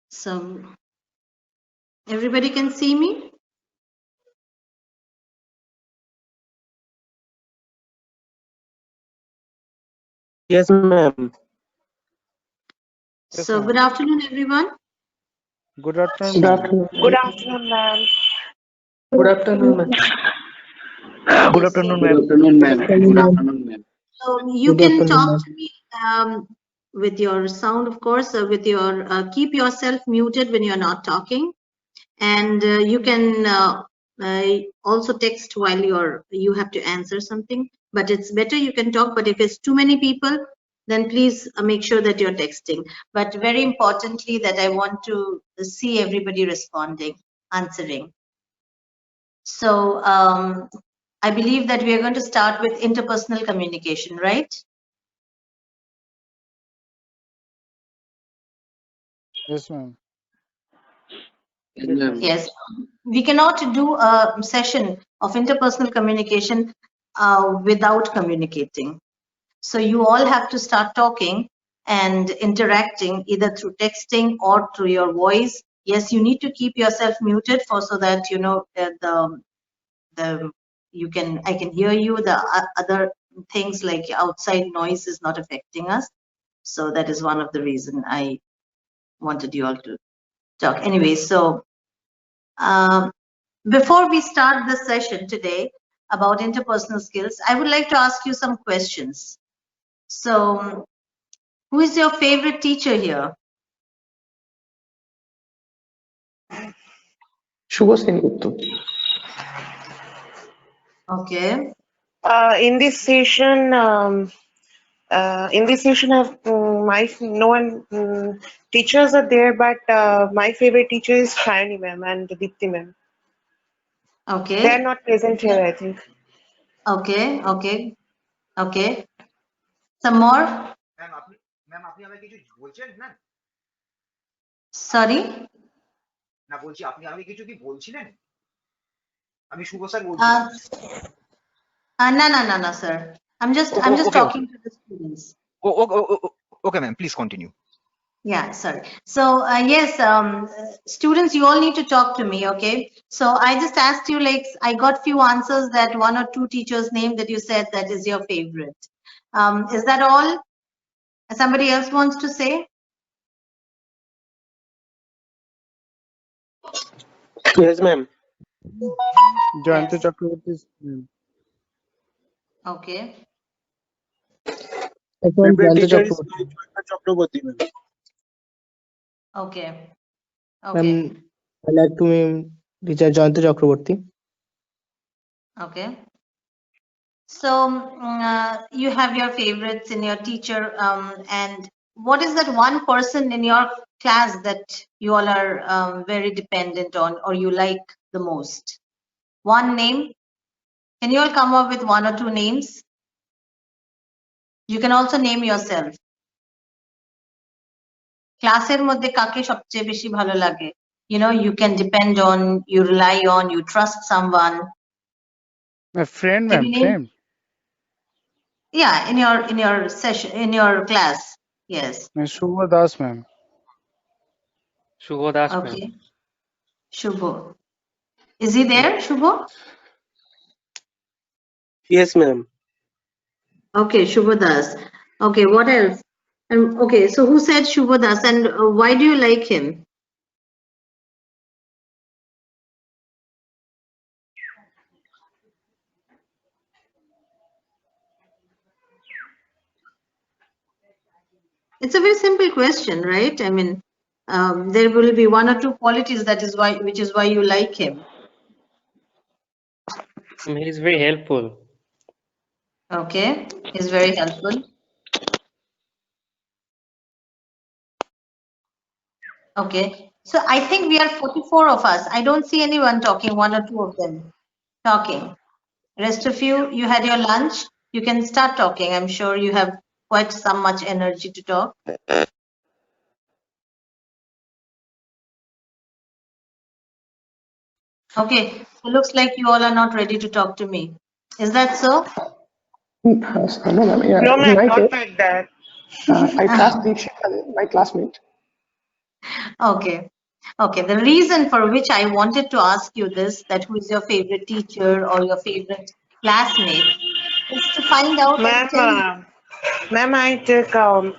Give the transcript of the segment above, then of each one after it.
So everybody can see me? Yes, ma'am. Yes, So ma'am. good afternoon, everyone. Good afternoon, Good ma'am. afternoon. Good afternoon, ma'am. Good afternoon, ma'am. Good Okay, afternoon, so, ma'am. Good afternoon, ma'am. so you Good can afternoon, talk ma'am. to me with your sound, of course, with your keep yourself muted when you're not talking, and you can also text while you have to answer something. But it's better you can talk. But if it's too many people, then please make sure that you're texting. But very importantly, that I want to see everybody responding, answering. So I believe that we are going to start with interpersonal communication, right? Yes, ma'am. Yes, Yes, ma'am. ma'am. Yes. We cannot do a session of interpersonal communication without communicating. So you all have to start talking and interacting either through texting or through your voice. Yes, you need to keep yourself muted for so that you know the I can hear you. The other things like outside noise is not affecting us. So that is one of the reason I wanted you all to talk. Anyway, so before we start the session today about interpersonal skills, I would like to ask you some questions. So, who is your favorite teacher here? Shubha Senigupta. Okay. In this session, I've no one teachers are there, but my favorite teacher is Shayani ma'am and Deepti ma'am. They are Okay. not present here, I think. Okay. Okay. Okay. Some more? Ma'am আপনি আমাকে কিছু বলছেন ma'am? Sorry? না বলছি আপনি আমাকে কিছু কি বলছিলেন? আমি শুভ স্যার বলছিলাম। No, sir. I'm just Okay. talking to the students. Okay, ma'am, please continue. Yeah, sorry. So yes, students, you all need to talk to me, okay? So I just asked you, like, I got few answers that one or two teachers' name that you said that is your favorite. Is that all? Somebody else wants to say? Yes, ma'am. Jayanti Yes. Chakraborty. Okay. Favorite teacher is Chakraborty, ma'am. Okay. Okay. I like to meet teacher Jayanti Chakraborty. Okay. So you have your favorites in your teacher, and what is that one person in your class that you all are very dependent on or you like the most? One name? Can you all come up with one or two names? You can also name yourself. ক্লাসের মধ্যে কাকে সবচেয়ে বেশি ভালো লাগে? You know, you can depend on, you rely on, you trust someone. My friend, Can ma'am. you name? Friend. Yeah, in your session, in your class. Yes. Shubha Das, ma'am. Shubho Das, ma'am. Okay. Shubho. Is he there, Shubho? Yes, ma'am. Okay, Shubho Das. Okay, what else? Okay, so who said Shubho Das, and why do you like him? It's a very simple question, right? I mean, there will be one or two qualities which is why you like him. He is very helpful. Okay, he's very helpful. Okay, so I think we are 44 of us. I don't see anyone talking, one or two of them talking. Rest of you, you had your lunch. You can start talking. I'm sure you have quite some much energy to talk. Okay, it looks like you all are not ready to talk to me. Is that so? No, ma'am. Yeah, No, ma'am, in my not case, like that. I trust Deekshita, my classmate. Okay. Okay. The reason for which I wanted to ask you this, that who is your favorite teacher or your favorite classmate, is to find out and tell you. Ma'am, I take all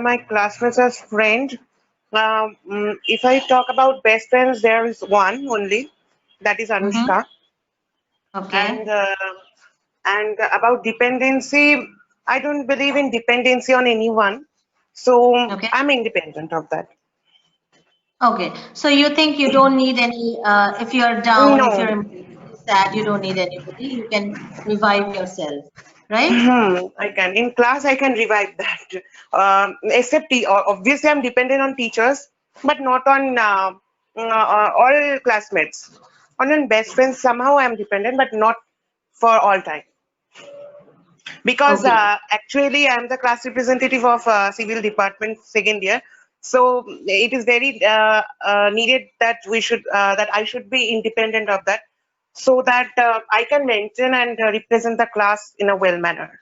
my classmates as friends. If I talk about best friends, there is one only, that is Mhm. Anushka. Okay. And about dependency, I don't believe in dependency on anyone, so Okay. I'm independent of that. Okay. So you think you don't need any, if you're down, if you're No. emotionally sad, you don't need anybody. You can revive yourself, right? I can. In class, I can revive that. Except, obviously, I'm dependent on teachers, but not on all classmates. On best friends, somehow I'm dependent, but not for all time. Because Okay. actually, I'm the class representative of civil department second year. So it is very needed that that I should be independent of that, so that I can maintain and represent the class in a well manner.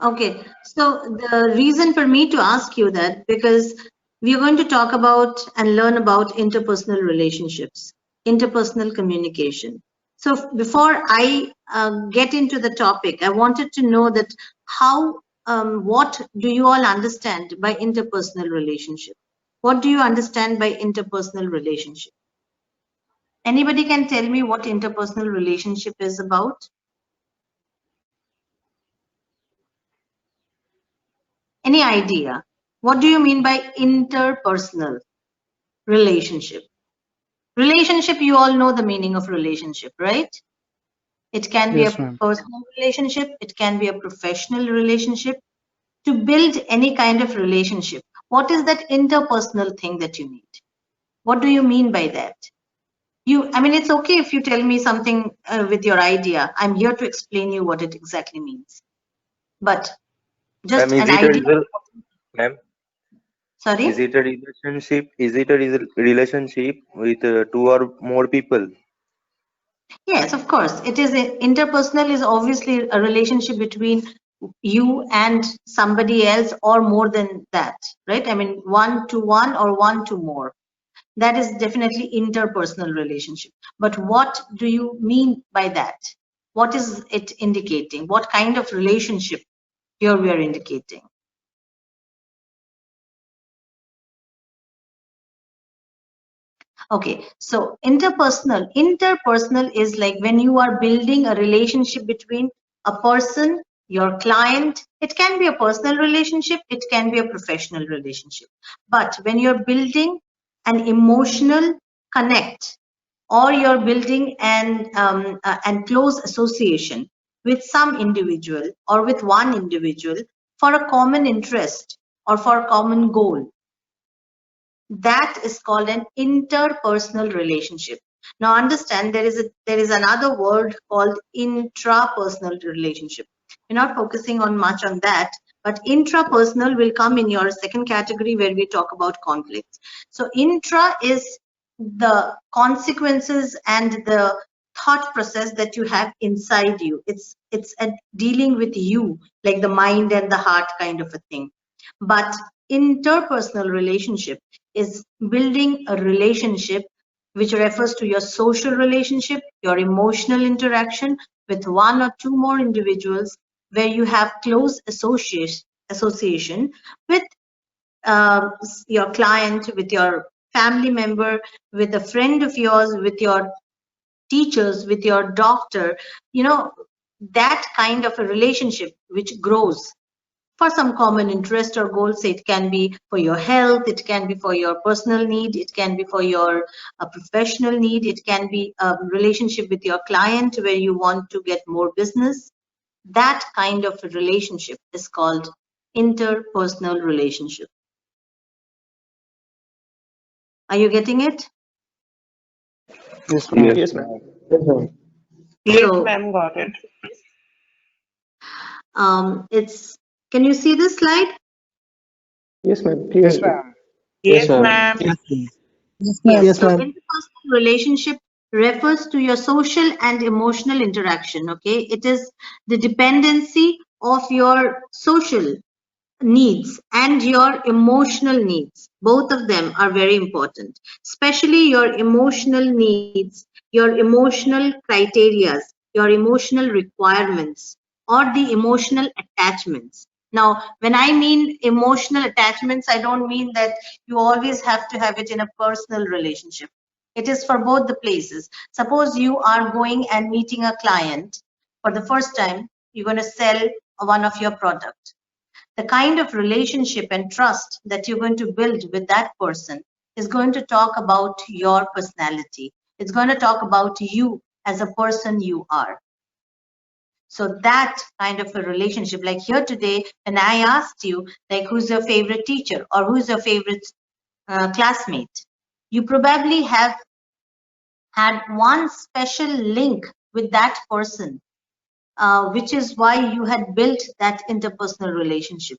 Okay, so the reason for me to ask you that, because we are going to talk about and learn about interpersonal relationships, interpersonal communication. So before I get into the topic, I wanted to know that what do you all understand by interpersonal relationship? What do you understand by interpersonal relationship? Anybody can tell me what interpersonal relationship is about? Any idea? What do you mean by interpersonal relationship? Relationship, you all know the meaning of relationship, right? It can be a Yes, ma'am. personal relationship, it can be a professional relationship. To build any kind of relationship, what is that interpersonal thing that you need? What do you mean by that? I mean, it's okay if you tell me something with your idea. I'm here to explain you what it exactly means. But just Ma'am, an idea. ma'am, is Sorry? it a relationship? Is it a relationship with two or more people? Yes, of course. It is interpersonal is obviously a relationship between you and somebody else or more than that, right? I mean, one to one or one to more. That is definitely interpersonal relationship. But what do you mean by that? What is it indicating? What kind of relationship here we are indicating? Okay, so interpersonal is like when you are building a relationship between a person, your client. It can be a personal relationship, it can be a professional relationship. But when you're building an emotional connect, or you're building an close association with some individual or with one individual for a common interest or for a common goal, that is called an interpersonal relationship. Now understand, there is another word called intrapersonal relationship. We're not focusing on much on that, but intrapersonal will come in your second category where we talk about conflicts. So intra is the consequences and the thought process that you have inside you. It's a dealing with you, like the mind and the heart kind of a thing. But interpersonal relationship is building a relationship which refers to your social relationship, your emotional interaction with one or two more individuals, where you have close association with your client, with your family member, with a friend of yours, with your teachers, with your doctor, that kind of a relationship which grows for some common interest or goals. It can be for your health, it can be for your personal need, it can be for your professional need, it can be a relationship with your client where you want to get more business. That kind of a relationship is called interpersonal relationship. Are you getting it? Yes, ma'am. Yes, ma'am. Yes, ma'am. Yes, So ma'am, got it. it's, can you see this slide? Yes, ma'am. Yes, Clearly. ma'am. Yes, Yes, ma'am. ma'am. Yes, Yes, so ma'am. interpersonal relationship refers to your social and emotional interaction. Okay, it is the dependency of your social needs and your emotional needs. Both of them are very important, especially your emotional needs, your emotional criterias, your emotional requirements, or the emotional attachments. Now, when I mean emotional attachments, I don't mean that you always have to have it in a personal relationship. It is for both the places. Suppose you are going and meeting a client for the first time, you're going to sell one of your products. The kind of relationship and trust that you're going to build with that person is going to talk about your personality. It's going to talk about you as a person you are. So that kind of a relationship, like here today, when I asked you, like, who's your favorite teacher or who's your favorite classmate, you probably have had one special link with that person, which is why you had built that interpersonal relationship.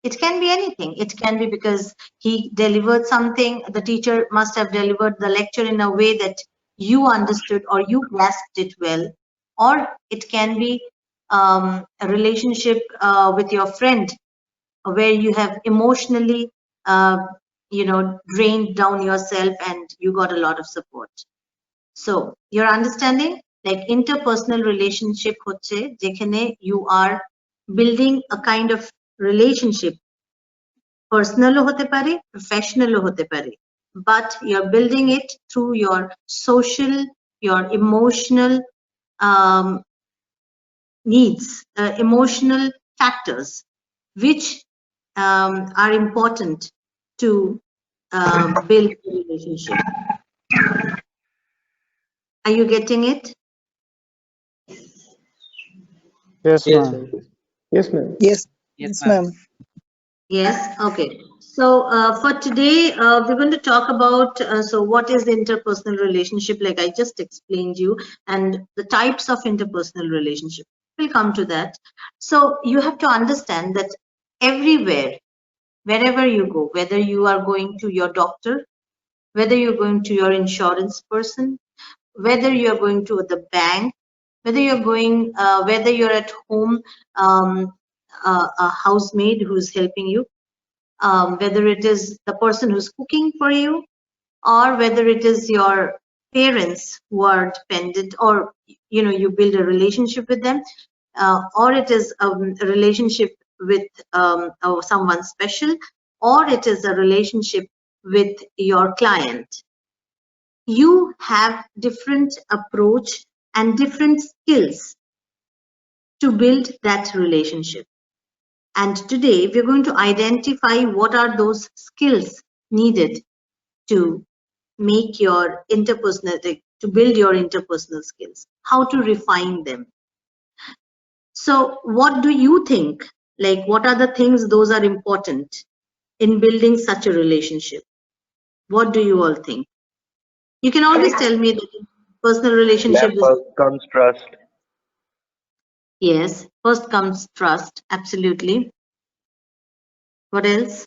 It can be anything. It can be because he delivered something, the teacher must have delivered the lecture in a way that you understood or you grasped it well. Or it can be a relationship with your friend where you have emotionally, drained down yourself and you got a lot of support. So your understanding, like interpersonal relationship hoche, jekhane you are building a kind of relationship, personal hote pare, professional hote pare, but you're building it through your social, your emotional needs, emotional factors, which are important to build a relationship. Are you getting it? Yes, Yes, ma'am. ma'am. Yes, ma'am. Yes, Yes, yes, ma'am. ma'am. Yes, okay. So for today, we're going to talk about, so what is the interpersonal relationship, like I just explained you, and the types of interpersonal relationship. We'll come to that. So you have to understand that everywhere, wherever you go, whether you are going to your doctor, whether you're going to your insurance person, whether you're going to the bank, whether you're going, whether you're at home, a housemaid who's helping you, whether it is the person who's cooking for you, or whether it is your parents who are dependent, or you build a relationship with them, or it is a relationship with someone special, or it is a relationship with your client. You have different approach and different skills to build that relationship. And today we're going to identify what are those skills needed to make your interpersonal, to build your interpersonal skills, how to refine them. So what do you think? Like, what are the things those are important in building such a relationship? What do you all think? You can always tell me that personal relationship is, First comes trust. yes, first comes trust, absolutely. What else?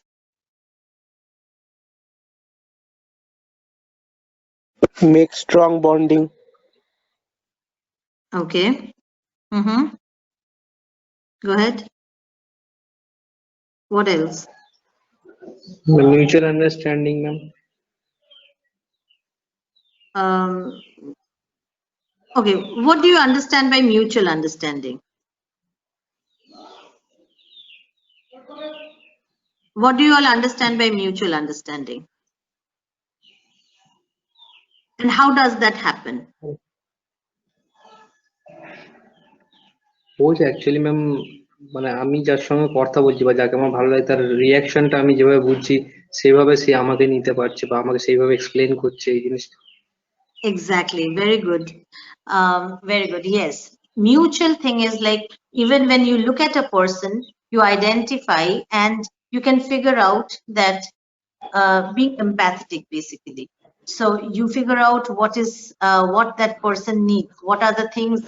Make strong bonding. Okay. Mm-hmm. Go ahead. What else? Mutual understanding, ma'am. Okay, what do you understand by mutual understanding? What do you all understand by mutual understanding? And how does that happen? Both actually, ma'am, মানে আমি যার সঙ্গে কথা বলছি বা যাকে আমার ভালো লাগে তার রিয়াকশনটা আমি যেভাবে বুঝছি সেভাবে সে আমাকে নিতে পারছে বা আমাকে সেইভাবে এক্সপ্লেন করছে এই জিনিসটা। Exactly, very good. Very good, yes. Mutual thing is like, even when you look at a person, you identify and you can figure out that being empathetic, basically. So you figure out what that person needs, what are the things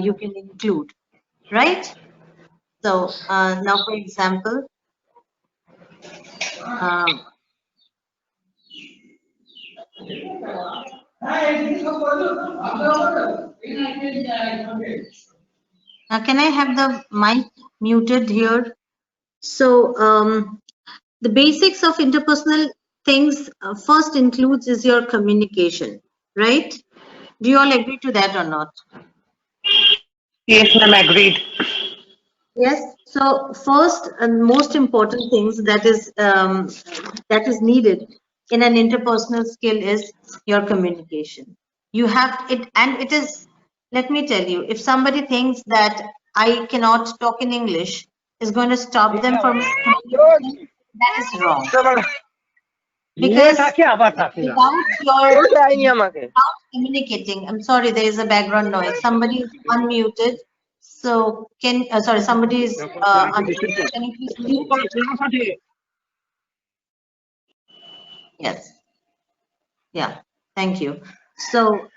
you can include, right? So now, for example, can I have the mic muted here? So the basics of interpersonal things first includes is your communication, right? Do you all agree to that or not? Yes, ma'am, agreed. Yes. So first and most important things that is needed in an interpersonal skill is your communication. You have it, and it is. Let me tell you, if somebody thinks that I cannot talk in English is going to stop them from communicating, that is wrong. Because without communicating, I'm sorry, there is a background noise. Somebody is unmuted. So sorry, somebody is unmuted. Can you please mute? Yes. Yeah. Thank you. So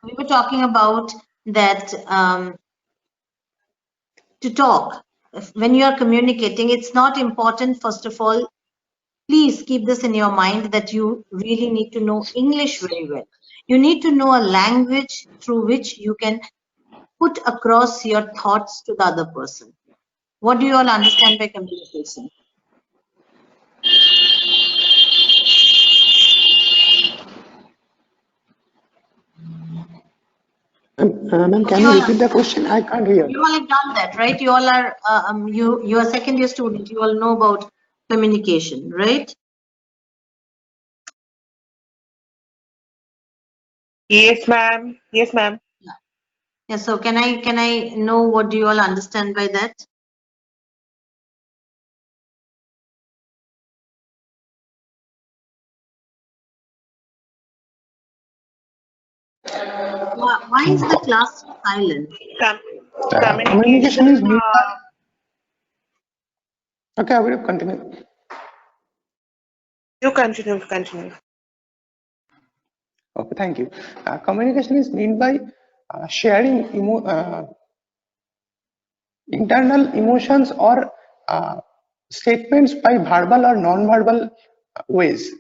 we were talking about that to talk. When you are communicating, it's not important, first of all, please keep this in your mind that you really need to know English very well. You need to know a language through which you can put across your thoughts to the other person. What do you all understand by communication? Ma'am, can you repeat the question? I can't hear. You all have done that, right? You all are you are second year student. You all know about communication, right? Yes, ma'am. Yes, ma'am. Yeah. So can I know what do you all understand by that? Why is the class silent? Communication is Communication. okay. I will continue. You continue. Okay, thank you. Communication is meant by sharing internal emotions or statements by verbal or non-verbal ways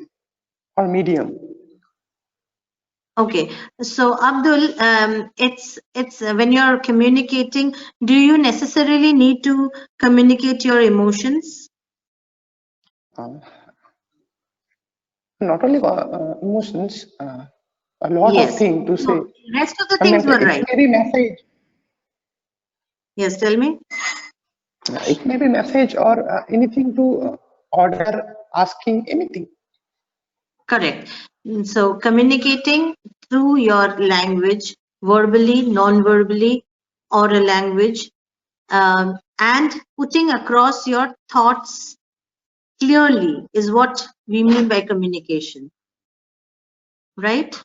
or medium. Okay, so Abdul, it's when you're communicating, do you necessarily need to communicate your emotions? Not only emotions, a lot of Yes. things to say. No, rest of the things were right. It may be message. Yes, tell me. It may be message or anything to order, asking anything. Correct. So communicating through your language, verbally, non-verbally, or a language, and putting across your thoughts clearly is what we mean by communication, right?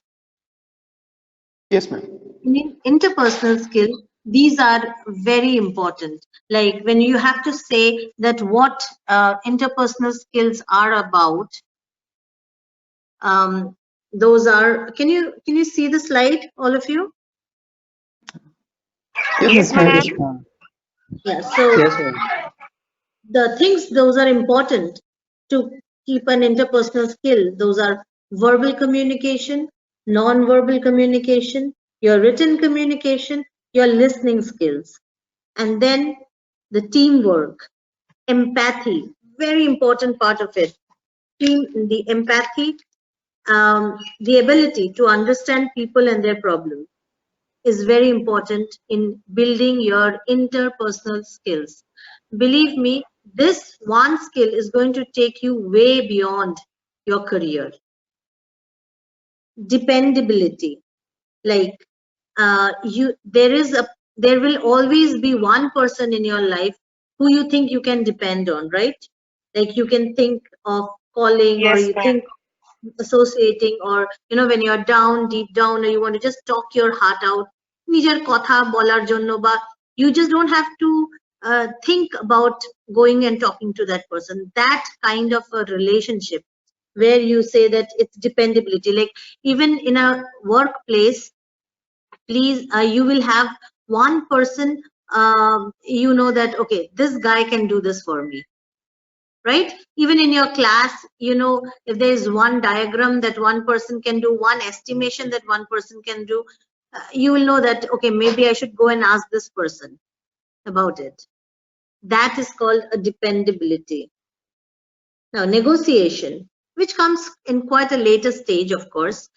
Yes, ma'am. In interpersonal skill, these are very important. Like when you have to say that what interpersonal skills are about, those are, can you see the slide, all of you? Yes, ma'am. Yeah, so Yes, ma'am. the things, those are important to keep an interpersonal skill. Those are verbal communication, non-verbal communication, your written communication, your listening skills, and then the teamwork, empathy, very important part of it. The empathy, the ability to understand people and their problems is very important in building your interpersonal skills. Believe me, this one skill is going to take you way beyond your career. Dependability, like there will always be one person in your life who you think you can depend on, right? Like you can think of calling, or Yes, you ma'am. think associating, or when you're down, deep down, or you want to just talk your heart out, নিজের কথা বলার জন্য, বা you just don't have to think about going and talking to that person. That kind of a relationship where you say that it's dependability, like even in a workplace, please, you will have one person, that okay, this guy can do this for me, right? Even in your class, if there is one diagram that one person can do, one estimation that one person can do, you will know that okay, maybe I should go and ask this person about it. That is called a dependability. Now, negotiation, which comes in quite a later stage, of course,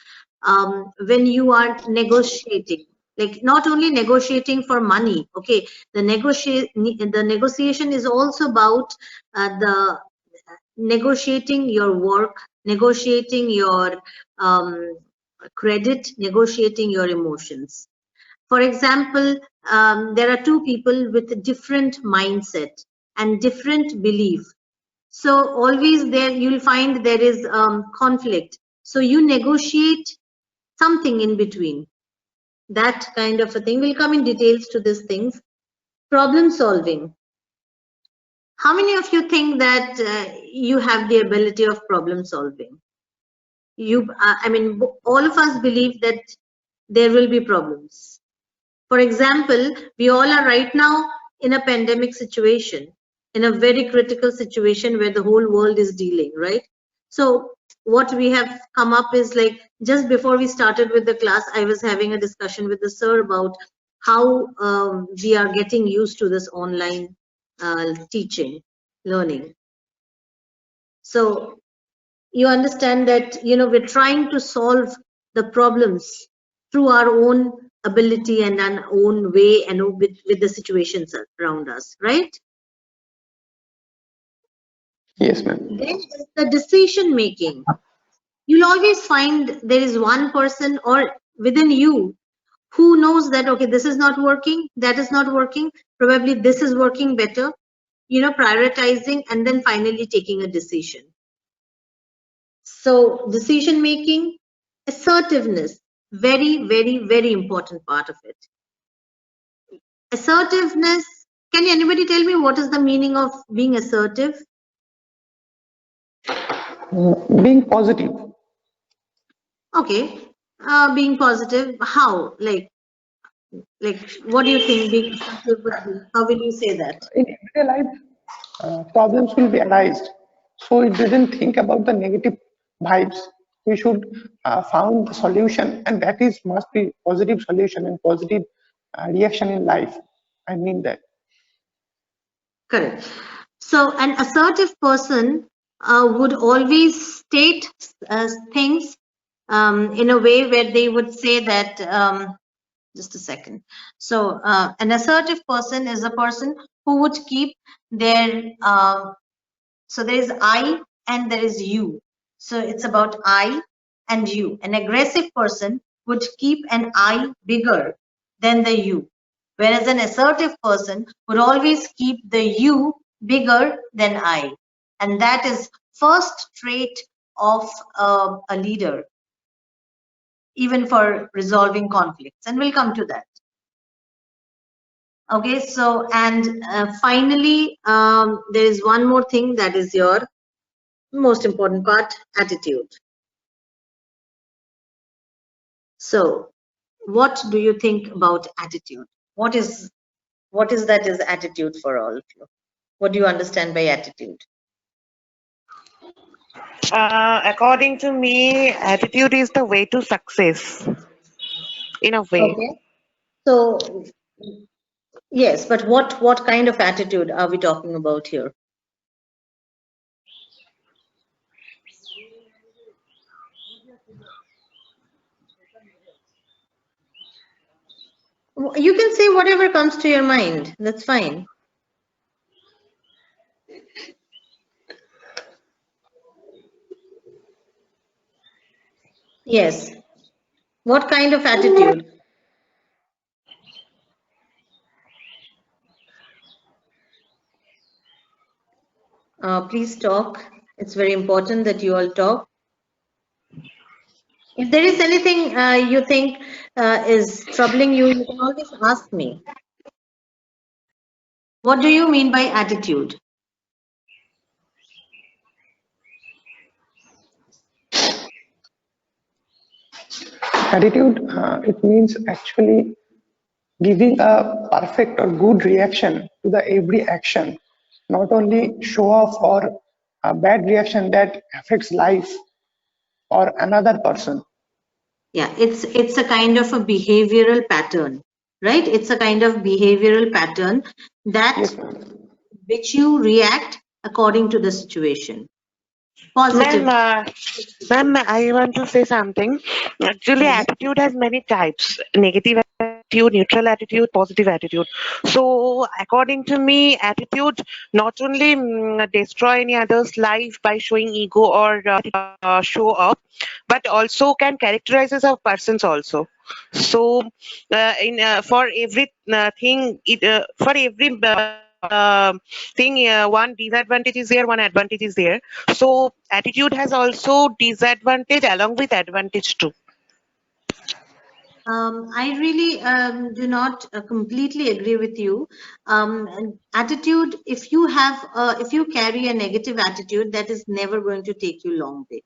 when you are negotiating, like not only negotiating for money, okay, the negotiation is also about the negotiating your work, negotiating your credit, negotiating your emotions. For example, there are two people with a different mindset and different belief. So always there you'll find there is conflict. So you negotiate something in between. That kind of a thing. We'll come in details to these things. Problem solving. How many of you think that you have the ability of problem solving? I mean, all of us believe that there will be problems. For example, we all are right now in a pandemic situation, in a very critical situation where the whole world is dealing, right? So what we have come up is like, just before we started with the class, I was having a discussion with the sir about how we are getting used to this online teaching, learning. So you understand that, you know, we're trying to solve the problems through our own ability and our own way and with the situations around us, right? Yes, ma'am. Then the decision making. You'll always find there is one person or within you who knows that, okay, this is not working, that is not working, probably this is working better, you know, prioritizing and then finally taking a decision. So decision making, assertiveness, very, very, very important part of it. Assertiveness, can anybody tell me what is the meaning of being assertive? Being positive. Okay, being positive, how? Like what do you think being assertive would be? How will you say that? In everyday life, problems will be arised. So it didn't think about the negative vibes. We should found the solution, and that is must be positive solution and positive reaction in life. I mean that. Correct. So an assertive person would always state things in a way where they would say that, just a second. So an assertive person is a person who would keep their, so there is I and there is you. So it's about I and you. An aggressive person would keep an I bigger than the you. Whereas an assertive person would always keep the you bigger than I. And that is first trait of a leader, even for resolving conflicts. And we'll come to that. Okay, so and finally, there is one more thing that is your most important part, attitude. So what do you think about attitude? What is that is attitude for all of you? What do you understand by attitude? According to me, attitude is the way to success. In a way. Okay. So yes, but what kind of attitude are we talking about here? You can say whatever comes to your mind. That's fine. Yes. What kind of attitude? Please talk. It's very important that you all talk. If there is anything you think is troubling you, you can always ask me. What do you mean by attitude? Attitude, it means actually giving a perfect or good reaction to the every action, not only show off or a bad reaction that affects life or another person. Yeah, it's a kind of a behavioral pattern, right? It's a kind of behavioral pattern that Yes, which you react according to the situation. Positive. Ma'am, I want to say something. Actually, attitude has many types: negative attitude, neutral attitude, positive attitude. So, according to me, attitude not only destroy any other's life by showing ego or show up, but also can characterize as a person's also. So, in for every thing, for every thing, one disadvantage is there, one advantage is there. So attitude has also disadvantage along with advantage too. I really do not completely agree with you. Attitude, if you carry a negative attitude, that is never going to take you long way.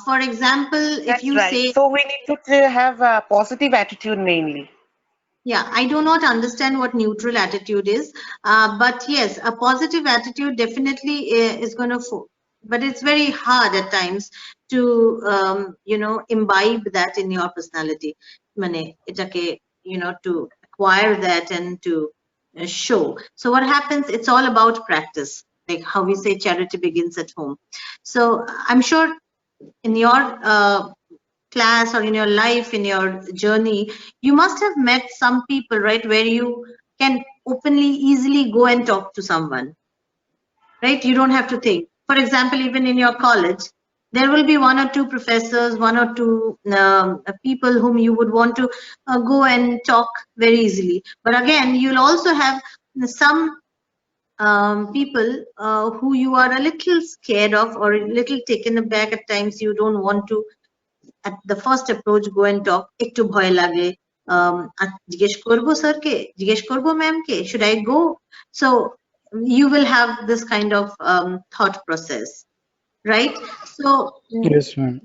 For example, if That's you right. say, So we need to have a positive attitude mainly. yeah, I do not understand what neutral attitude is, but yes, a positive attitude definitely is going to, but it's very hard at times to, imbibe that in your personality. Mane, itake, to acquire that and to show. So what happens, it's all about practice, like how we say charity begins at home. So I'm sure in your class or in your life, in your journey, you must have met some people, right, where you can openly, easily go and talk to someone, right? You don't have to think. For example, even in your college, there will be one or two professors, one or two people whom you would want to go and talk very easily. But again, you'll also have some people who you are a little scared of or a little taken aback at times. You don't want to at the first approach go and talk, একটু ভয় লাগে, জিজ্ঞেস করবো স্যারকে, জিজ্ঞেস করবো ম্যামকে, should I go? So you will have this kind of thought process, right? So Yes, ma'am.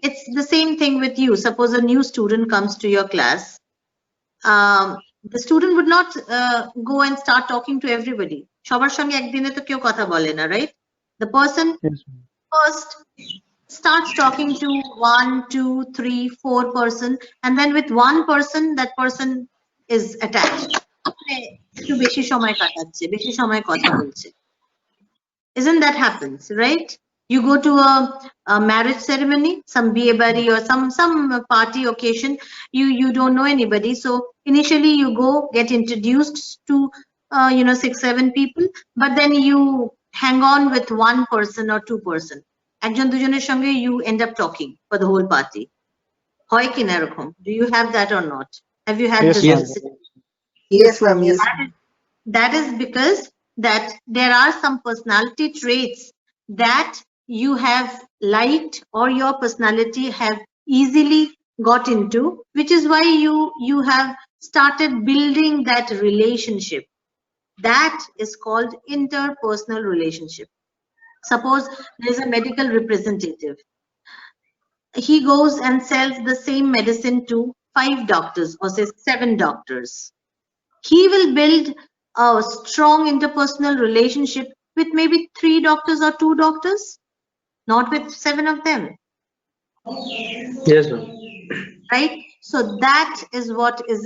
it's the same thing with you. Suppose a new student comes to your class, the student would not go and start talking to everybody. সবার সঙ্গে একদিনে তো কেউ কথা বলে না, right? The person Yes, ma'am. first starts talking to 1, 2, 3, 4 person, and then with one person, that person is attached. একটু বেশি সময় কাটাচ্ছে, বেশি সময় কথা বলছে. Isn't that happens, right? You go to a marriage ceremony, some biye bari or some party occasion, you don't know anybody, so initially you go get introduced to 6, 7 people, but then you hang on with one person or two person. একজন দুজনের সঙ্গে you end up talking for the whole party. হয় কিনা এরকম? Do you have that or not? Have you had Yes, this? ma'am. Yes, ma'am. Yes. That is because that there are some personality traits that you have liked or your personality have easily got into, which is why you have started building that relationship. That is called interpersonal relationship. Suppose there is a medical representative. He goes and sells the same medicine to 5 doctors or say 7 doctors. He will build a strong interpersonal relationship with maybe 3 doctors or 2 doctors, not with 7 of them, Yes, ma'am. right? So that is what is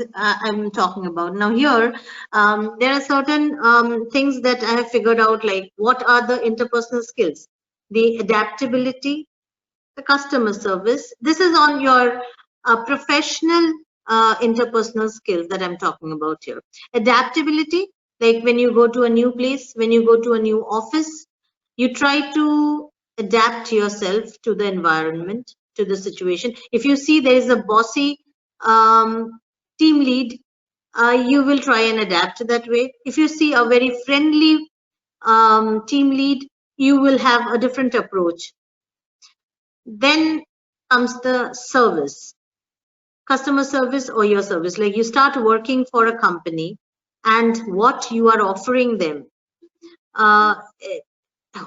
I'm talking about. Now here, there are certain things that I have figured out, like what are the interpersonal skills? The adaptability, the customer service. This is on your professional interpersonal skills that I'm talking about here. Adaptability, like when you go to a new place, when you go to a new office, you try to adapt yourself to the environment, to the situation. If you see there is a bossy team lead, you will try and adapt that way. If you see a very friendly team lead, you will have a different approach. Then comes the service, customer service or your service. Like you start working for a company and what you are offering them it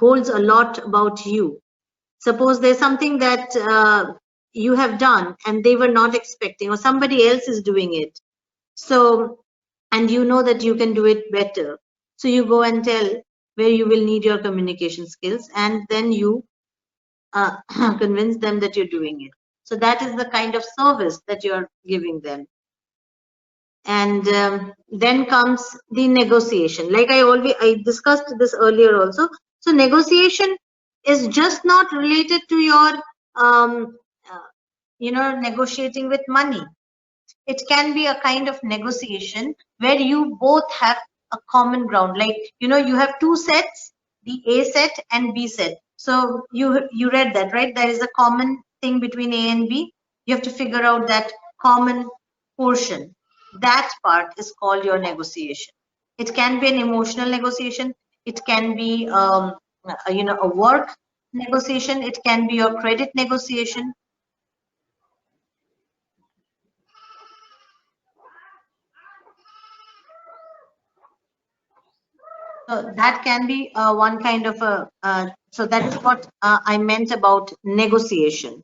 holds a lot about you. Suppose there's something that you have done and they were not expecting, or somebody else is doing it. So, and you know that you can do it better. So you go and tell where you will need your communication skills, and then you convince them that you're doing it. So that is the kind of service that you're giving them. And then comes the negotiation. Like I discussed this earlier also. So negotiation is just not related to your negotiating with money. It can be a kind of negotiation where you both have a common ground. Like, you have two sets, the A set and B set. So you read that, right? There is a common thing between A and B. You have to figure out that common portion. That part is called your negotiation. It can be an emotional negotiation. It can be a work negotiation. It can be your credit negotiation. So that can be one kind of so that is what I meant about negotiation.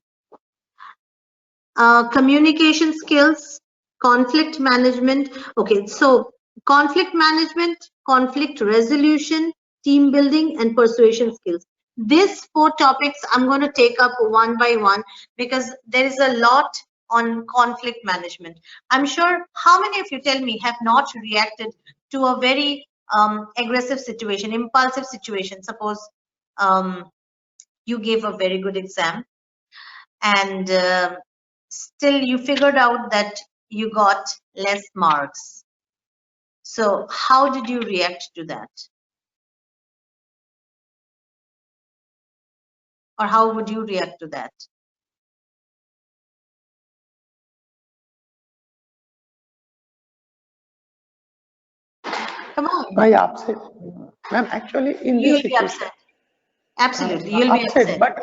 Communication skills, conflict management. Okay, so conflict management, conflict resolution, team building, and persuasion skills. These 4 topics I'm going to take up one by one because there is a lot on conflict management. I'm sure how many of you, tell me, have not reacted to a very aggressive situation, impulsive situation. Suppose you gave a very good exam and still you figured out that you got less marks. So how did you react to that? Or how would you react to that? Come on. I upset. Ma'am, actually in You'll this be situation, upset. Absolutely, you'll be upset. But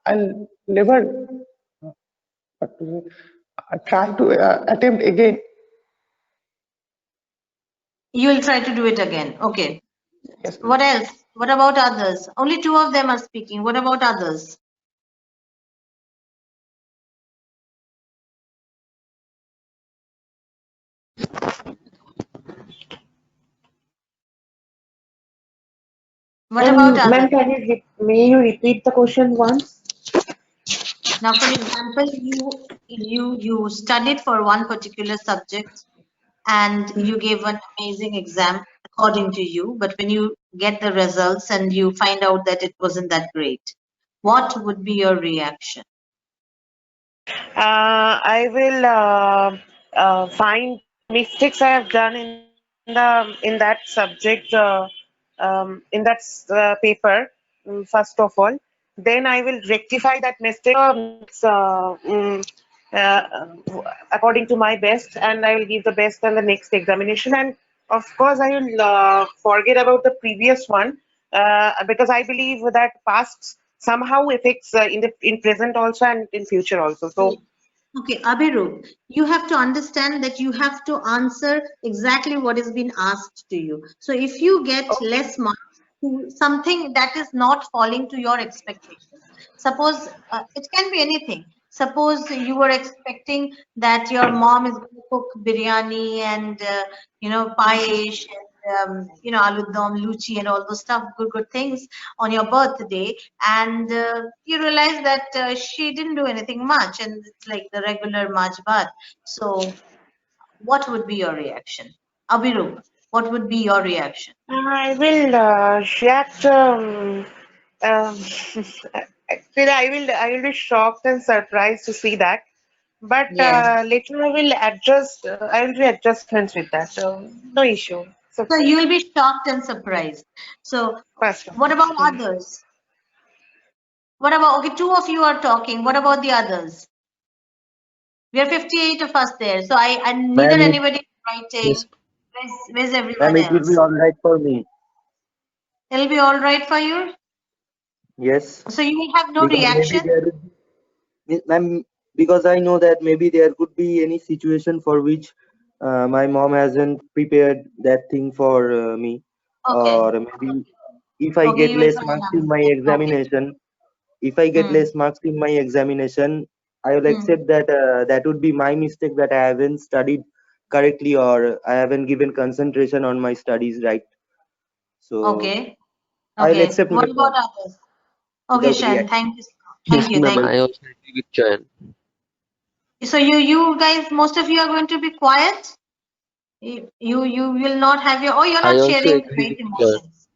I'll never try to attempt again. You'll try to do it again. Okay. Yes. What else? What about others? Only 2 of them are speaking. What about others? What about others? Ma'am, may you repeat the question once? Now, for example, you studied for one particular subject and you gave an amazing exam according to you, but when you get the results and you find out that it wasn't that great, what would be your reaction? I will find mistakes I have done in that subject in that paper first of all. Then I will rectify that mistake according to my best, and I will give the best on the next examination. And of course, I will forget about the previous one because I believe that past somehow affects in present also and in future also. So. Okay, Abhirup, you have to understand that you have to answer exactly what is being asked to you. So if you get less marks to something that is not falling to your expectations, suppose it can be anything. Suppose you were expecting that your mom is going to cook biryani and payesh and aloo dum, luchi and all those stuff, good things on your birthday, and you realize that she didn't do anything much and it's like the regular Maj Bhat. So what would be your reaction? Abhirup, what would be your reaction? I will react. Actually, I will be shocked and surprised to see that. But Yes. later I will adjust. I will do adjustments with that. So no issue. So So you will be shocked and surprised. So first. what about others? What about, okay, 2 of you are talking. What about the others? We are 58 of us there. So neither Ma'am, anybody is writing. yes, Where's ma'am, everyone it will be else? all right for me. It'll be all right for you? Yes, So you will have no because maybe reaction? there will be, ma'am, because I know that maybe there could be any situation for which my mom hasn't prepared that thing for me, Okay. or maybe if I Okay, get you will less try and marks in my understand. Okay. examination, if I get Hmm. less marks in my examination, I will accept that that would be my mistake, that I haven't studied correctly or I haven't given concentration on my studies, right? So Okay. I'll Okay. accept my What about loss others? Okay, without Shan, reaction. thank you. Yes, Thank you. ma'am. Thank you. I also agree with Chayan. So you guys, most of you are going to be quiet. You will not have your, you're I not also sharing the agree right with her. emotions.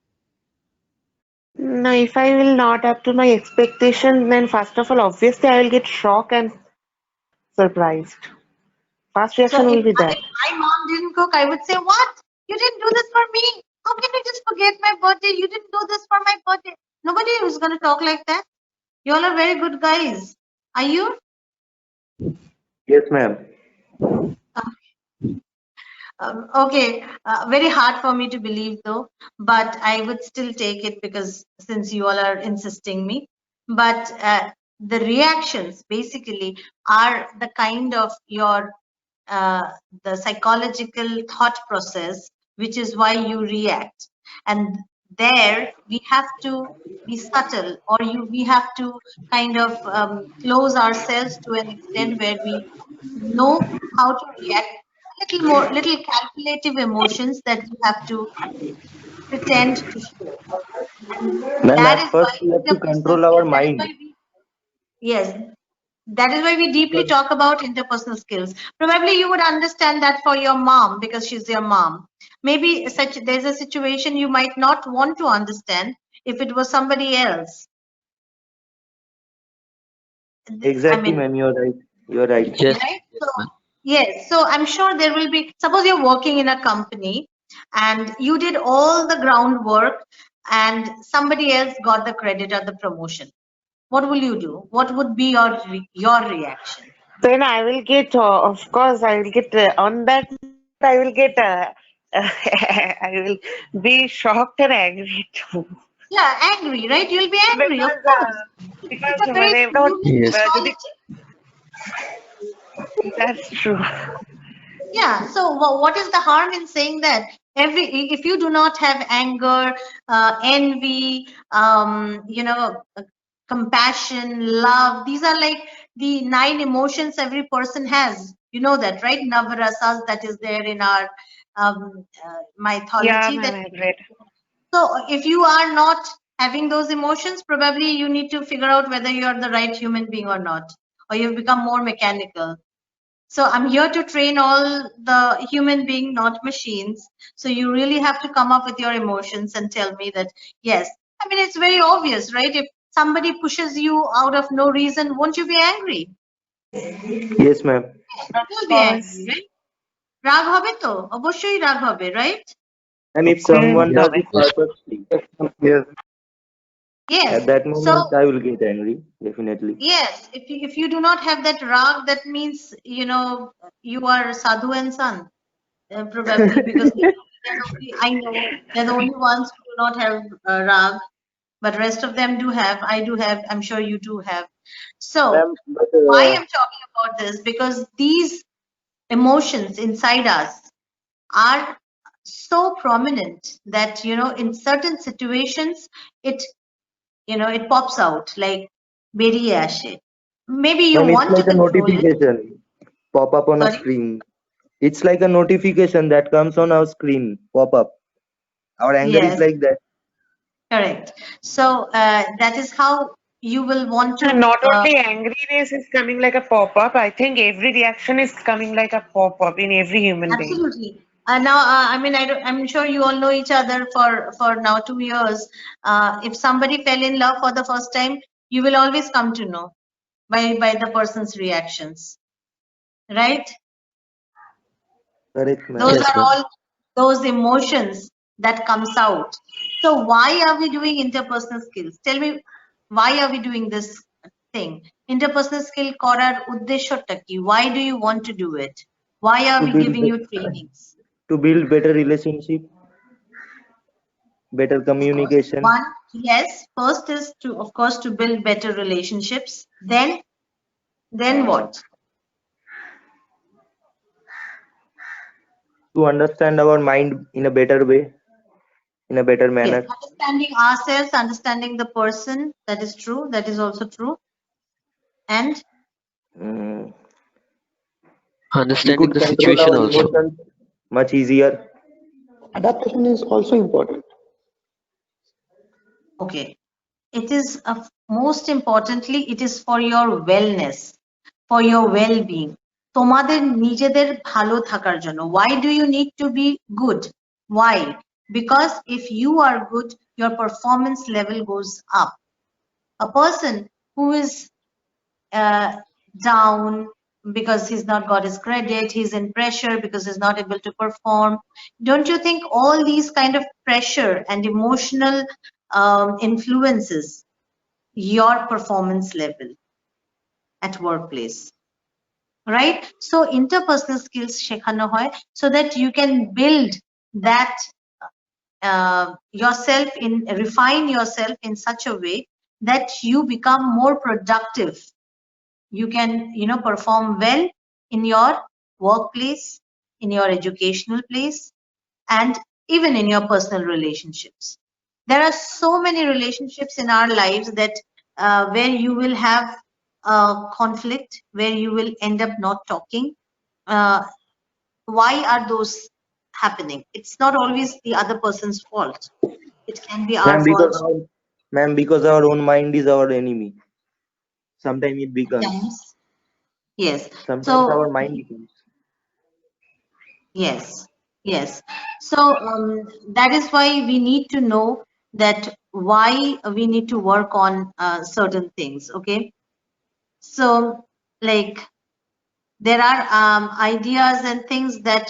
No, if I will not up to my expectation, then first of all, obviously I will get shocked and surprised. First So reaction will be if that. my mom didn't cook, I would say, what? You didn't do this for me. How can you just forget my birthday? You didn't do this for my birthday. Nobody is going to talk like that. You all are very good guys. Are you? Yes, ma'am. Okay, very hard for me to believe though, but I would still take it because since you all are insisting me. But the reactions basically are the kind of your the psychological thought process, which is why you react. And there we have to be subtle, or we have to kind of close ourselves to an extent where we know how to react. Little more, little calculative emotions that you have to pretend to show. And Ma'am, that at is why first we have to interpersonal control our skills, that is mind. why we, yes, that is why we deeply Because talk about interpersonal skills. Probably you would understand that for your mom because she's your mom. Maybe there's a situation you might not want to understand if it was somebody else. I exactly, mean, ma'am, you're right. You're right. Yes, right? yes, So, ma'am. yes, so I'm sure there will be, suppose you're working in a company and you did all the groundwork and somebody else got the credit or the promotion. What will you do? What would be your reaction? Then I will get, of course, I will get on that. I will get, I will be shocked and angry too. Yeah, angry, right? You'll be angry, of Because, course. because It's a very not, Yes. human quality. that's true. Yeah, so what is the harm in saying that? If you do not have anger, envy, compassion, love, these are like the 9 emotions every person has. You know that, right? Navarasas, that is there in our Yeah, mythology. ma'am, That I've read. so if you are not having those emotions, probably you need to figure out whether you're the right human being or not, or you've become more mechanical. So I'm here to train all the human being, not machines. So you really have to come up with your emotions and tell me that, yes. I mean, it's very obvious, right? If somebody pushes you out of no reason, won't you be angry? Yes, ma'am. Of You'll be course. angry, right? রাগ হবে তো অবশ্যই রাগ হবে, right? And Of if course, someone ma'am. Yes, does it yes. purposely, Yes. Yes. at that So moment I will get angry, definitely. yes, if you do not have that rag, that means you are sadhu and son, probably because I know they're the only ones who do not have rag, but rest of them do have. I do have. I'm sure you do have. So Ma'am, but why I'm talking about this, because these emotions inside us are so prominent that in certain situations it pops out like beriye ashe. Maybe you ma'am, it's want to like a control it. notification pop up on a Sorry? screen. It's like a notification that comes on our screen, pop up. Our anger is Yes, like that. correct. So that is how you will want to. And not only angriness is coming like a pop-up, I think every reaction is coming like a pop-up in every human being. Absolutely. Now, I mean, I'm sure you all know each other for now 2 years. If somebody fell in love for the first time, you will always come to know by the person's reactions, right? Correct, ma'am. Those Yes, are ma'am. all those emotions that comes out. So why are we doing interpersonal skills? Tell me, why are we doing this thing? Interpersonal skill করার উদ্দেশ্যটা কি? Why do you want to do it? Why are To we build giving you trainings? to build better relationship, better Of course, communication. one, yes, first is of course to build better relationships. Then what? To understand our mind in a better way, in a better Yes, manner. understanding ourselves, understanding the person. That is true. That is also true. And Mm, we Understanding could the control situation our also. emotions much easier. Adaptation is also important. okay, it is most importantly, it is for your wellness. for your well-being, তোমাদের নিজেদের ভালো থাকার জন্য। Why do you need to be good? Why? Because if you are good, your performance level goes up. A person who is down because he's not got his credit, he's in pressure because he's not able to perform. Don't you think all these kind of pressure and emotional influences your performance level at workplace, right? So interpersonal skills shekhano hoy so that you can build that yourself refine yourself in such a way that you become more productive. You can, perform well in your workplace, in your educational place, and even in your personal relationships. There are so many relationships in our lives that where you will have conflict, where you will end up not talking. Why are those happening? It's not always the other person's fault. It can be our fault. Ma'am, because our own mind is our enemy. Sometimes it becomes. Sometimes. Yes. Sometimes our mind becomes. Yes. Yes. So that is why we need to know that why we need to work on certain things. Okay. So like there are ideas and things that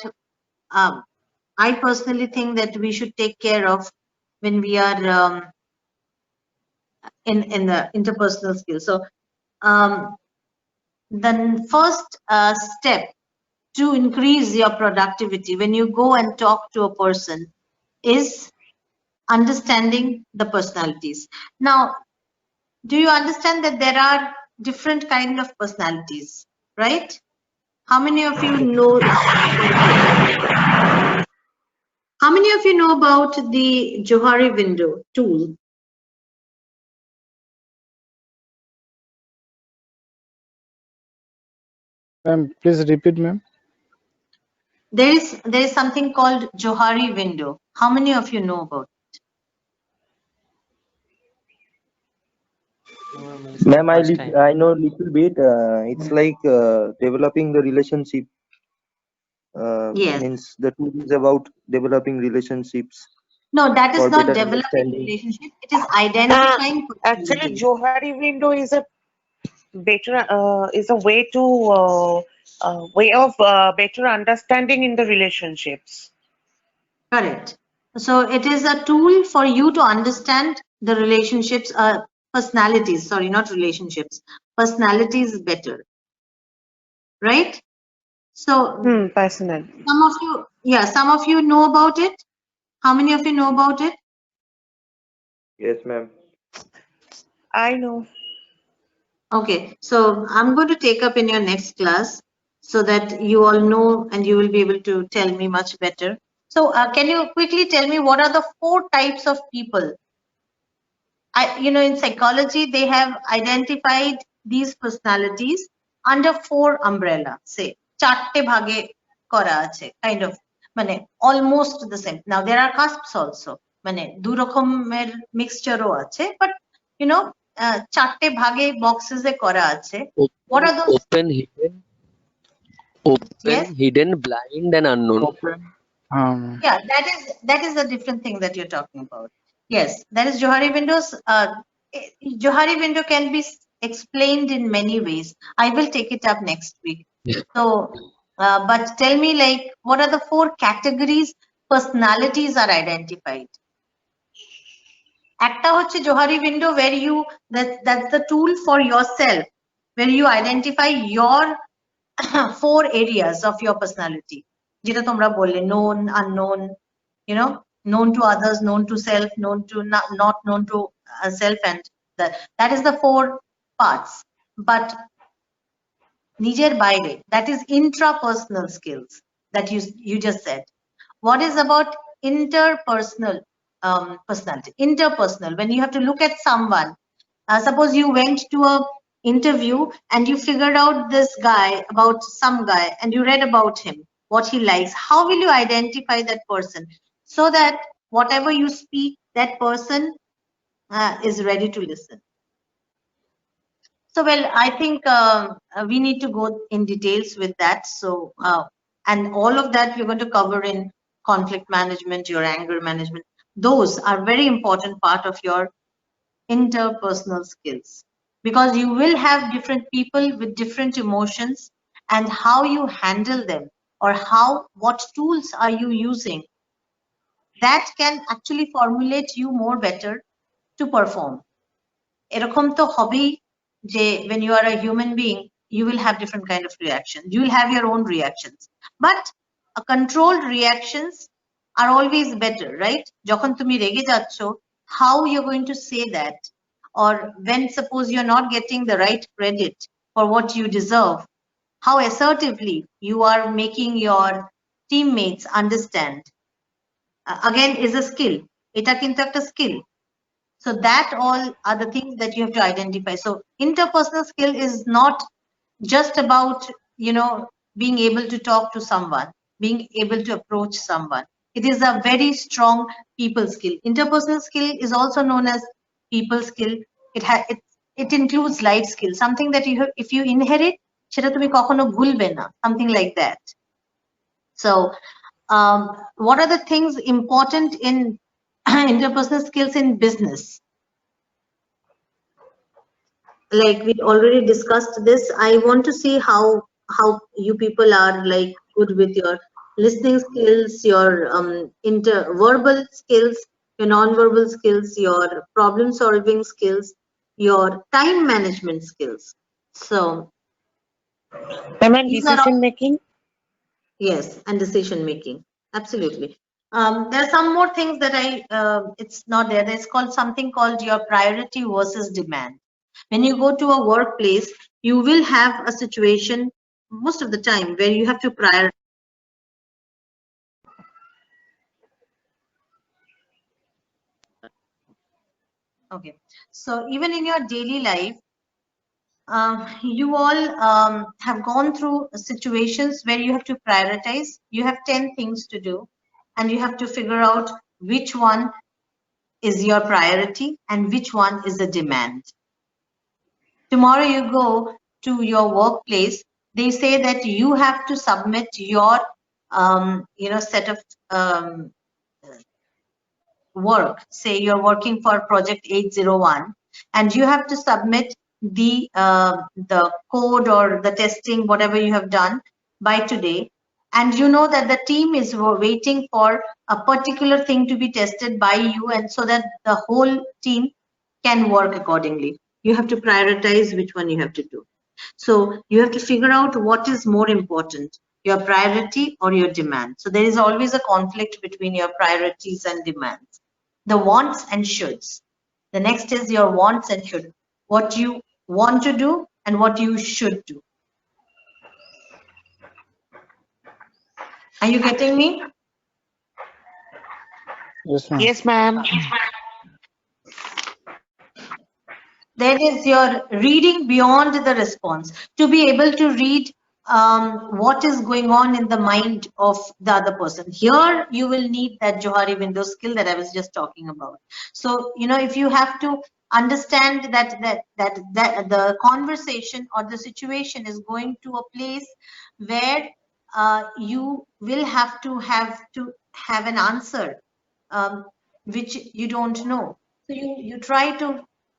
I personally think that we should take care of when we are in the interpersonal skills. So the first step to increase your productivity when you go and talk to a person is understanding the personalities. Now, do you understand that there are different kind of personalities, right? How many of you know? How many of you know about the Johari window tool? Ma'am, please repeat, ma'am. There is something called Johari window. How many of you know about it? Ma'am, I know little bit. It's like developing the relationship. Yes. Means the tool is about developing relationships. No, that is for not better developing understanding. relationship. It is identifying. Actually, Johari window is a better is a way to way of better understanding in the relationships. Correct. So it is a tool for you to understand the relationships, personalities. Sorry, not relationships. Personalities better, right? So Personal. Some of you know about it. How many of you know about it? Yes, ma'am. I know. Okay, so I'm going to take up in your next class so that you all know and you will be able to tell me much better. So can you quickly tell me what are the 4 types of people? In psychology, they have identified these personalities under 4 umbrella. Say, chatte bhage kora ache, kind of, mane almost the same. Now there are cusps also, mane du rokomer mixture o ache, but chatte bhage boxes e kora ache. What are those? Open, Yes? hidden, blind, and unknown. Yeah, that is a different thing that you're talking about. Yes, that is Johari windows. Johari window can be explained in many ways. I will take it up next week. So, but tell me, like, what are the 4 categories personalities are identified? Ekta hocche Johari window where that's the tool for yourself, where you identify your 4 areas of your personality. যেটা তোমরা বললে known, unknown, known to others, known to self, known to not known to self, and that is the 4 parts. But নিজের বাইরে, that is intrapersonal skills that you just said. What is about interpersonal personality? Interpersonal, when you have to look at someone. Suppose you went to a interview and you figured out this guy, about some guy, and you read about him, what he likes. How will you identify that person so that whatever you speak, that person is ready to listen? So, well, I think we need to go in details with that. So, and all of that we're going to cover in conflict management, your anger management. Those are very important part of your interpersonal skills, because you will have different people with different emotions, and how you handle them, or what tools are you using, that can actually formulate you more better to perform. এরকম তো হবেই যে when you are a human being, you will have different kind of reactions. You will have your own reactions, but a controlled reactions are always better, right? যখন তুমি রেগে যাচ্ছ, how you're going to say that, or when suppose you're not getting the right credit for what you deserve, how assertively you are making your teammates understand, again is a skill. এটা কিন্তু একটা skill. So that all are the things that you have to identify. So interpersonal skill is not just about, you know, being able to talk to someone, being able to approach someone. It is a very strong people skill. Interpersonal skill is also known as people skill. It includes life skill, something that you have, if you inherit, সেটা তুমি কখনো ভুলবে না, something like that. So what are the things important in interpersonal skills in business? Like we already discussed this. I want to see how you people are like good with your listening skills, your verbal skills, your non-verbal skills, your problem solving skills, your time management skills. So decision making. Yes, and decision making, absolutely. There are some more things that it's not there. There's something called your priority versus demand. When you go to a workplace, you will have a situation most of the time where you have to prioritize. Okay, so even in your daily life, you all have gone through situations where you have to prioritize. You have 10 things to do, and you have to figure out which one is your priority and which one is a demand. Tomorrow you go to your workplace, they say that you have to submit your set of work. Say you're working for project 801, and you have to submit the code or the testing, whatever you have done by today, and you know that the team is waiting for a particular thing to be tested by you, and so that the whole team can work accordingly. You have to prioritize which one you have to do. So you have to figure out what is more important, your priority or your demand. So there is always a conflict between your priorities and demands, the wants and shoulds. The next is your wants and should, what you want to do and what you should do. Are you getting me? Yes, ma'am. Yes, ma'am. Then is your reading beyond the response, to be able to read what is going on in the mind of the other person. Here you will need that Johari window skill that I was just talking about. So if you have to understand that the conversation or the situation is going to a place where you will have to have an answer which you don't know, so you try to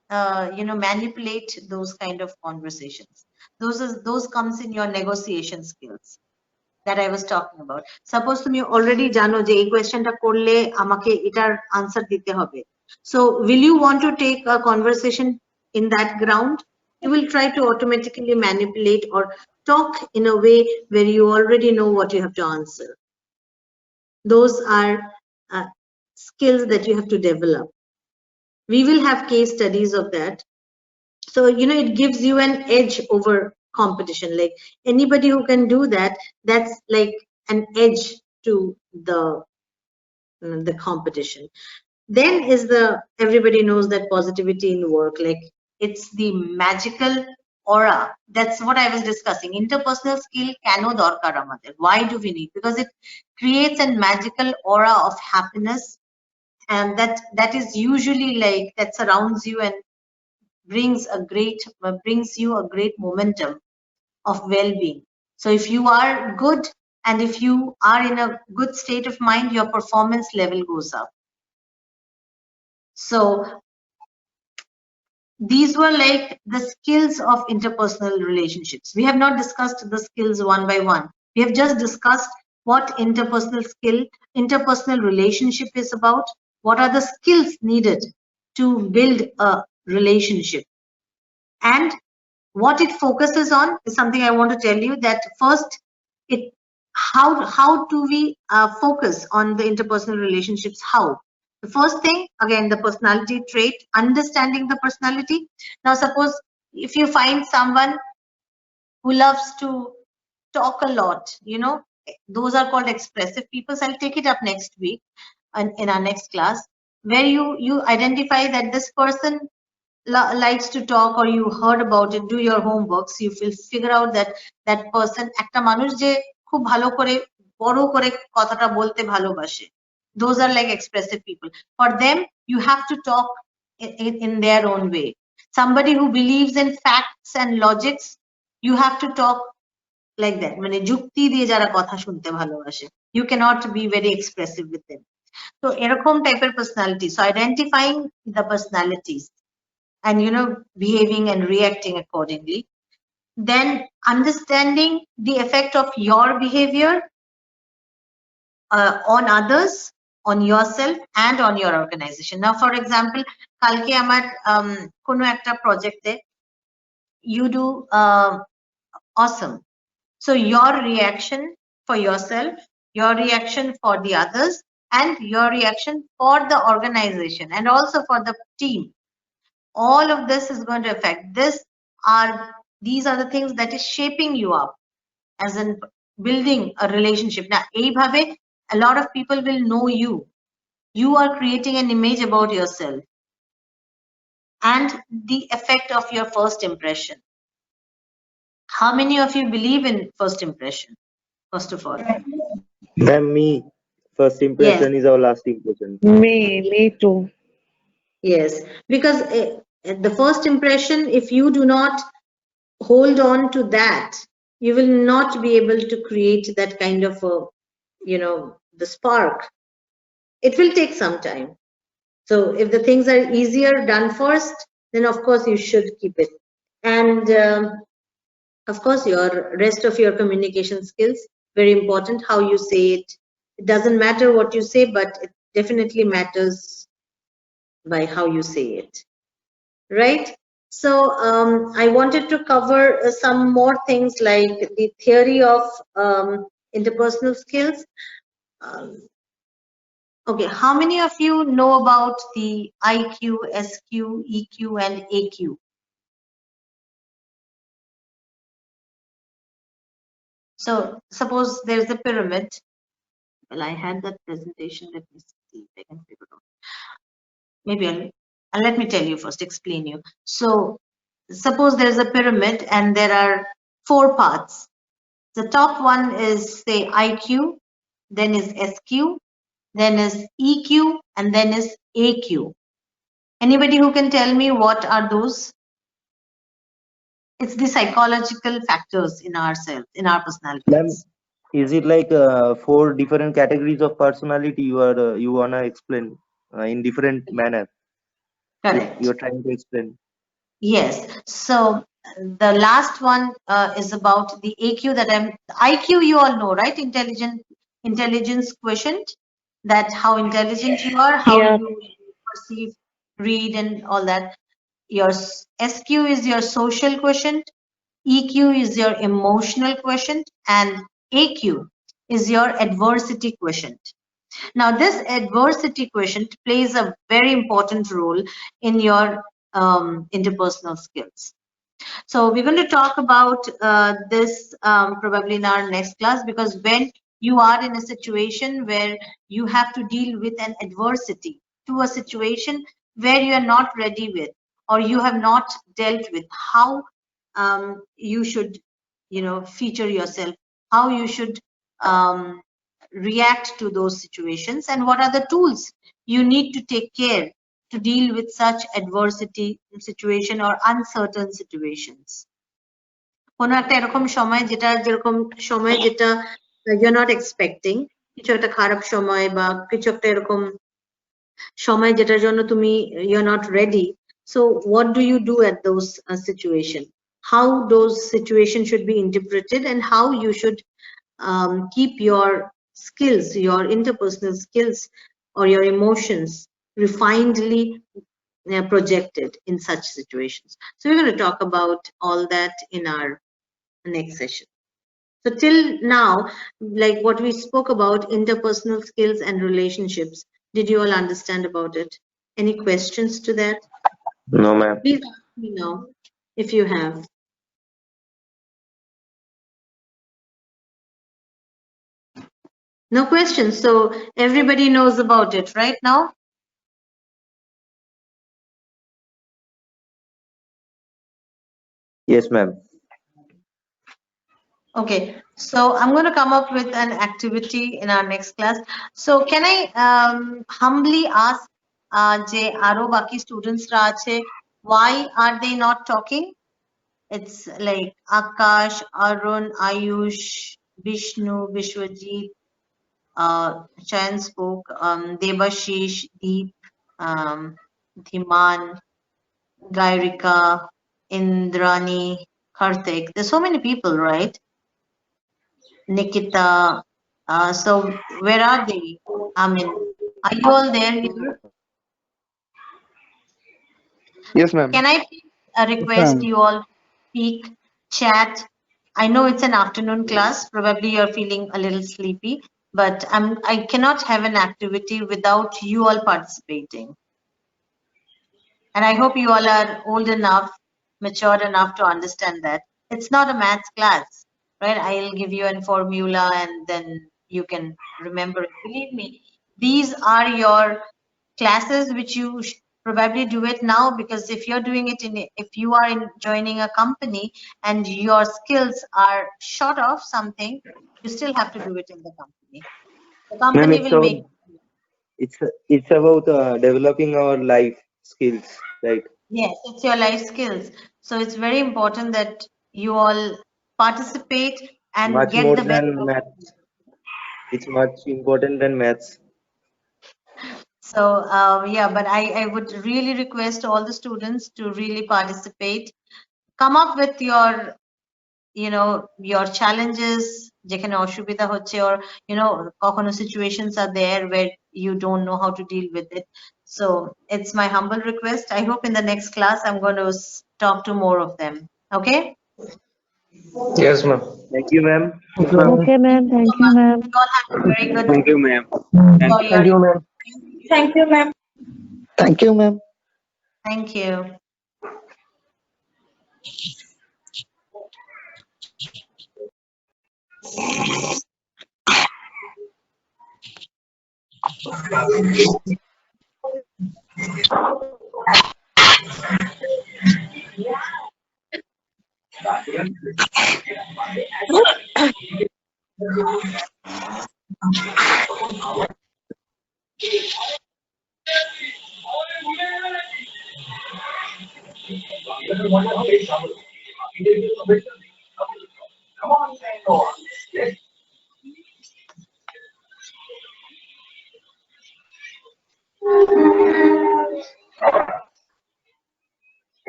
manipulate those kind of conversations. Those comes in your negotiation skills that I was talking about. Suppose তুমি already জানো যে এই কোয়েশ্চেনটা করলে আমাকে এটার answer দিতে হবে, so will you want to take a conversation in that ground? You will try to automatically manipulate or talk in a way where you already know what you have to answer. Those are skills that you have to develop. We will have case studies of that. So it gives you an edge over competition. Like anybody who can do that, that's like an edge to the competition. Then is everybody knows that positivity in work, like it's the magical aura. That's what I was discussing. Interpersonal skill keno dorkar amader. Why do we need? Because it creates a magical aura of happiness, and that is usually like that surrounds you, and brings you a great momentum of well-being. So if you are good and if you are in a good state of mind, your performance level goes up. So these were like the skills of interpersonal relationships. We have not discussed the skills one by one. We have just discussed what interpersonal relationship is about. What are the skills needed to build a relationship? And what it focuses on is something I want to tell you, that first, how do we focus on the interpersonal relationships? How? The first thing, again, the personality trait, understanding the personality. Now, suppose if you find someone who loves to talk a lot, those are called expressive people. So I'll take it up next week in our next class, where you identify that this person likes to talk, or you heard about it, do your homework, so you will figure out that that person একটা মানুষ যে খুব ভালো করে বড় করে কথাটা বলতে ভালোবাসে. Those are like expressive people. For them, you have to talk in their own way. Somebody who believes in facts and logics, you have to talk like that. মানে যুক্তি দিয়ে যারা কথা শুনতে ভালোবাসে, you cannot be very expressive with them. So এরকম টাইপের personality. So identifying the personalities and behaving and reacting accordingly. Then understanding the effect of your behavior on others, on yourself, and on your organization. Now, for example, kalke amar kono ekta project e you do awesome. So your reaction for yourself, your reaction for the others, and your reaction for the organization, and also for the team, all of this is going to affect. These are the things that is shaping you up as in building a relationship. Now, a lot of people will know you. You are creating an image about yourself, and the effect of your first impression. How many of you believe in first impression? First of all, Ma'am, me. First impression is our last impression. Me too. Yes, because the first impression, if you do not hold on to that, you will not be able to create that kind of the spark. It will take some time. So if the things are easier done first, then of course you should keep it. And of course, your rest of your communication skills, very important. How you say it. It doesn't matter what you say, but it definitely matters by how you say it, right? So I wanted to cover some more things like the theory of interpersonal skills. Okay, how many of you know about the IQ, SQ, EQ, and AQ? So suppose there's a pyramid. Well, I had that presentation. Let me see if I can figure it out. Maybe let me tell you first, explain you. So suppose there's a pyramid and there are 4 parts. The top one is, say, IQ, then is SQ, then is EQ, and then is AQ. Anybody who can tell me what are those? It's the psychological factors in ourselves, in our personalities. Is it like 4 different categories of personality you wanna explain in different manner? Correct. You're trying to explain. Yes. So the last one is about the AQ that IQ, you all know, right? Intelligence quotient, that how intelligent you are, how you perceive, read, and all that. Your SQ is your social quotient, EQ is your emotional quotient, and AQ is your adversity quotient. Now, this adversity quotient plays a very important role in your interpersonal skills. So we're going to talk about this probably in our next class, because when you are in a situation where you have to deal with an adversity, to a situation where you are not ready with, or you have not dealt with, how you should feature yourself, how you should react to those situations, and what are the tools you need to take care to deal with such adversity situation or uncertain situations? কোনো একটা এরকম সময় যেটা you're not expecting, কিছু একটা খারাপ সময় বা কিছু একটা এরকম সময় যেটার জন্য তুমি you're not ready. So what do you do at those situation? How those situations should be interpreted and how you should keep your skills, your interpersonal skills or your emotions refinedly projected in such situations. So we're going to talk about all that in our next session. So till now, like what we spoke about, interpersonal skills and relationships, did you all understand about it? Any questions to that? No, ma'am. Please ask me now if you have. No questions. So everybody knows about it right now? Yes, ma'am. Okay, so I'm going to come up with an activity in our next class. So can I humbly ask je aro baki students ra ache, why are they not talking? It's like Akash, Arun, Ayush, Vishnu, Vishwajit, Chayan spoke, Devashish, Deep, Dhiman, Gairika, Indrani, Karthik. There's so many people, right? Nikita. So where are they? I mean, are you all there here? Yes, ma'am. Can I request ma'am. you all to speak, chat? I know it's an afternoon class. Probably you're feeling a little sleepy, but I cannot have an activity without you all participating. And I hope you all are old enough, mature enough to understand that it's not a maths class, right? I'll give you a formula and then you can remember it. Believe me, these are your classes which you probably do it now, because if you're doing it if you are joining a company and your skills are short of something, you still have to do it in the company. The Ma'am, company will make it's about developing our life skills, right? Yes, it's your life skills. So it's very important that you all participate and Much get more the best than of it. maths. It's much important than maths. So yeah, but I would really request all the students to really participate. Come up with your, you know, your challenges, যেখানে অসুবিধা হচ্ছে, or you know, কখনো situations are there where you don't know how to deal with it. So it's my humble request. I hope in the next class I'm going to talk to more of them. Okay? Yes, ma'am. Thank you, ma'am. Okay, ma'am. Thank you, ma'am. You all have a very good Thank you, ma'am. Thank you, ma'am. Thank you, ma'am. Thank you, ma'am. Thank you.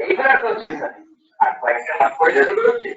এইবার তো আর কয়েকটা মাস পরে যেতে